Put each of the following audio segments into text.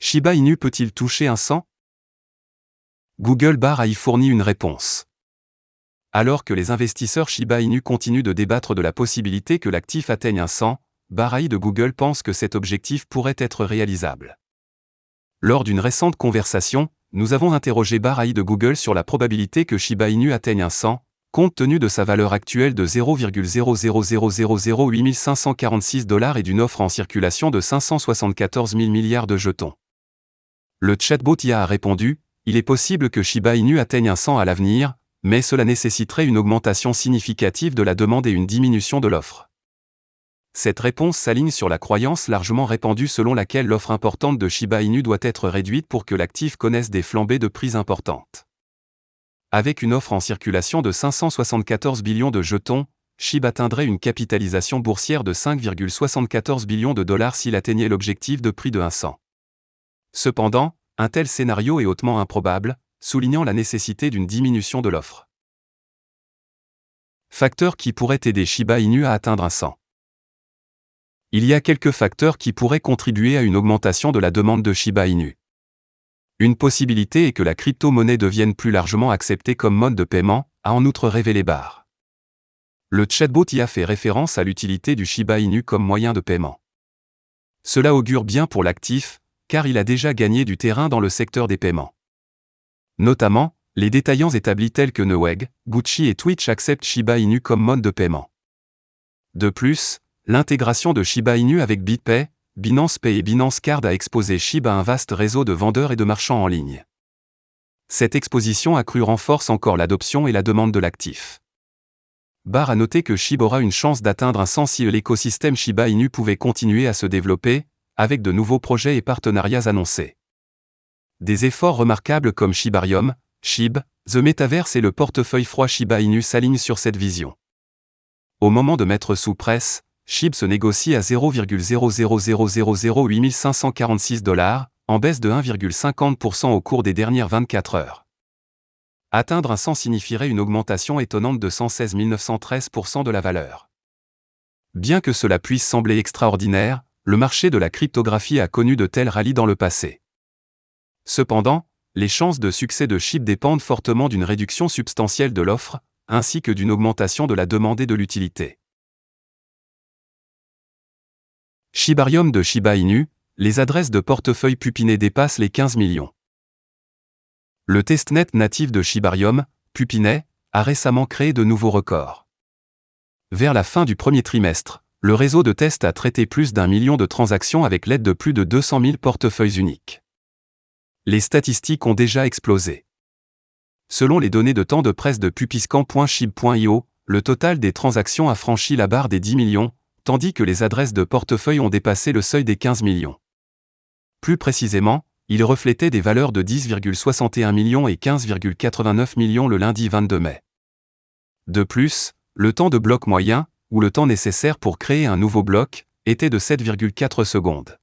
Shiba Inu peut-il toucher un 100? Google Bar a y fourni une réponse. Alors que les investisseurs Shiba Inu continuent de débattre de la possibilité que l'actif atteigne un 100, Bar de Google pense que cet objectif pourrait être réalisable. Lors d'une récente conversation, nous avons interrogé Bar de Google sur la probabilité que Shiba Inu atteigne un 100, compte tenu de sa valeur actuelle de 0,000008546 $ et d'une offre en circulation de 574 000 milliards de jetons. Le chatbot IA a répondu, il est possible que Shiba Inu atteigne un 100 à l'avenir, mais cela nécessiterait une augmentation significative de la demande et une diminution de l'offre. Cette réponse s'aligne sur la croyance largement répandue selon laquelle l'offre importante de Shiba Inu doit être réduite pour que l'actif connaisse des flambées de prix importantes. Avec une offre en circulation de 574 billions de jetons, SHIB atteindrait une capitalisation boursière de 5,74 billions de dollars s'il atteignait l'objectif de prix de 100. Cependant, un tel scénario est hautement improbable, soulignant la nécessité d'une diminution de l'offre. Facteurs qui pourraient aider Shiba Inu à atteindre un 100. Il y a quelques facteurs qui pourraient contribuer à une augmentation de la demande de Shiba Inu. Une possibilité est que la crypto-monnaie devienne plus largement acceptée comme mode de paiement, a en outre révélé Bar. Le chatbot y a fait référence à l'utilité du Shiba Inu comme moyen de paiement. Cela augure bien pour l'actif, car il a déjà gagné du terrain dans le secteur des paiements. Notamment, les détaillants établis tels que Newegg, Gucci et Twitch acceptent Shiba Inu comme mode de paiement. De plus, l'intégration de Shiba Inu avec BitPay, Binance Pay et Binance Card a exposé SHIB à un vaste réseau de vendeurs et de marchands en ligne. Cette exposition accrue renforce encore l'adoption et la demande de l'actif. Bar a noté que SHIB aura une chance d'atteindre un 100 si l'écosystème Shiba Inu pouvait continuer à se développer, avec de nouveaux projets et partenariats annoncés. Des efforts remarquables comme Shibarium, SHIB, The Metaverse et le portefeuille froid Shiba Inu s'alignent sur cette vision. Au moment de mettre sous presse, SHIB se négocie à 0,000008546 $, en baisse de 1,50% au cours des dernières 24 heures. Atteindre un 100 signifierait une augmentation étonnante de 116 913% de la valeur. Bien que cela puisse sembler extraordinaire, le marché de la cryptographie a connu de tels rallyes dans le passé. Cependant, les chances de succès de SHIB dépendent fortement d'une réduction substantielle de l'offre, ainsi que d'une augmentation de la demande et de l'utilité. Shibarium de Shiba Inu, les adresses de portefeuille pupiné dépassent les 15 millions. Le testnet natif de Shibarium, Pupinet, a récemment créé de nouveaux records. Vers la fin du premier trimestre, le réseau de test a traité plus d'1 million de transactions avec l'aide de plus de 200 000 portefeuilles uniques. Les statistiques ont déjà explosé. Selon les données de temps de presse de pupiscan.shib.io, le total des transactions a franchi la barre des 10 millions, tandis que les adresses de portefeuille ont dépassé le seuil des 15 millions. Plus précisément, ils reflétaient des valeurs de 10,61 millions et 15,89 millions le lundi 22 mai. De plus, le temps de bloc moyen, ou le temps nécessaire pour créer un nouveau bloc, était de 7,4 secondes.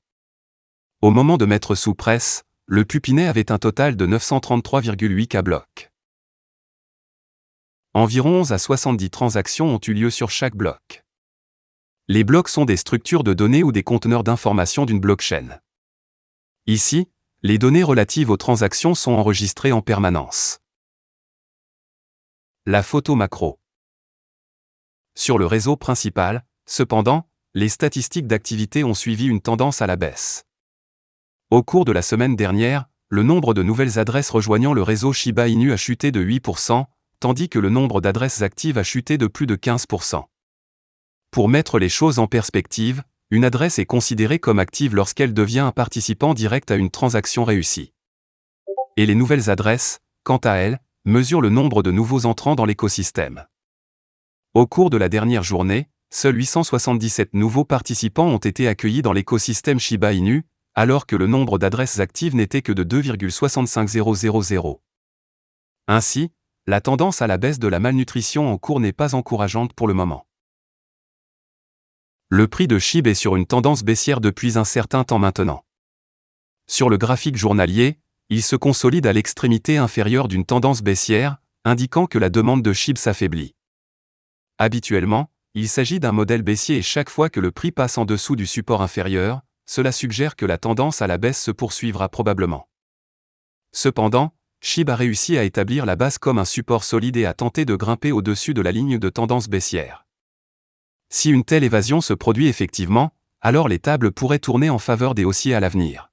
Au moment de mettre sous presse, le Pupinet avait un total de 933,8 K blocs. Environ 11 à 70 transactions ont eu lieu sur chaque bloc. Les blocs sont des structures de données ou des conteneurs d'informations d'une blockchain. Ici, les données relatives aux transactions sont enregistrées en permanence. La photo macro. Sur le réseau principal, cependant, les statistiques d'activité ont suivi une tendance à la baisse. Au cours de la semaine dernière, le nombre de nouvelles adresses rejoignant le réseau Shiba Inu a chuté de 8%, tandis que le nombre d'adresses actives a chuté de plus de 15%. Pour mettre les choses en perspective, une adresse est considérée comme active lorsqu'elle devient un participant direct à une transaction réussie. Et les nouvelles adresses, quant à elles, mesurent le nombre de nouveaux entrants dans l'écosystème. Au cours de la dernière journée, seuls 877 nouveaux participants ont été accueillis dans l'écosystème Shiba Inu, alors que le nombre d'adresses actives n'était que de 2,65000. Ainsi, la tendance à la baisse de la malnutrition en cours n'est pas encourageante pour le moment. Le prix de SHIB est sur une tendance baissière depuis un certain temps maintenant. Sur le graphique journalier, il se consolide à l'extrémité inférieure d'une tendance baissière, indiquant que la demande de SHIB s'affaiblit. Habituellement, il s'agit d'un modèle baissier et chaque fois que le prix passe en dessous du support inférieur, cela suggère que la tendance à la baisse se poursuivra probablement. Cependant, SHIB a réussi à établir la base comme un support solide et a tenté de grimper au-dessus de la ligne de tendance baissière. Si une telle évasion se produit effectivement, alors les tables pourraient tourner en faveur des haussiers à l'avenir.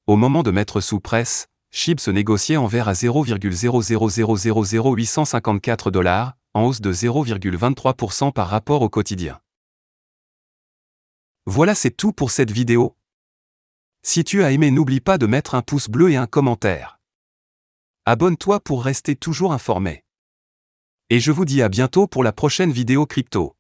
Au moment de mettre sous presse, SHIB se négociait en vert à 0,0000854 $, en hausse de 0,23% par rapport au quotidien. Voilà, c'est tout pour cette vidéo. Si tu as aimé, n'oublie pas de mettre un pouce bleu et un commentaire. Abonne-toi pour rester toujours informé. Et je vous dis à bientôt pour la prochaine vidéo crypto.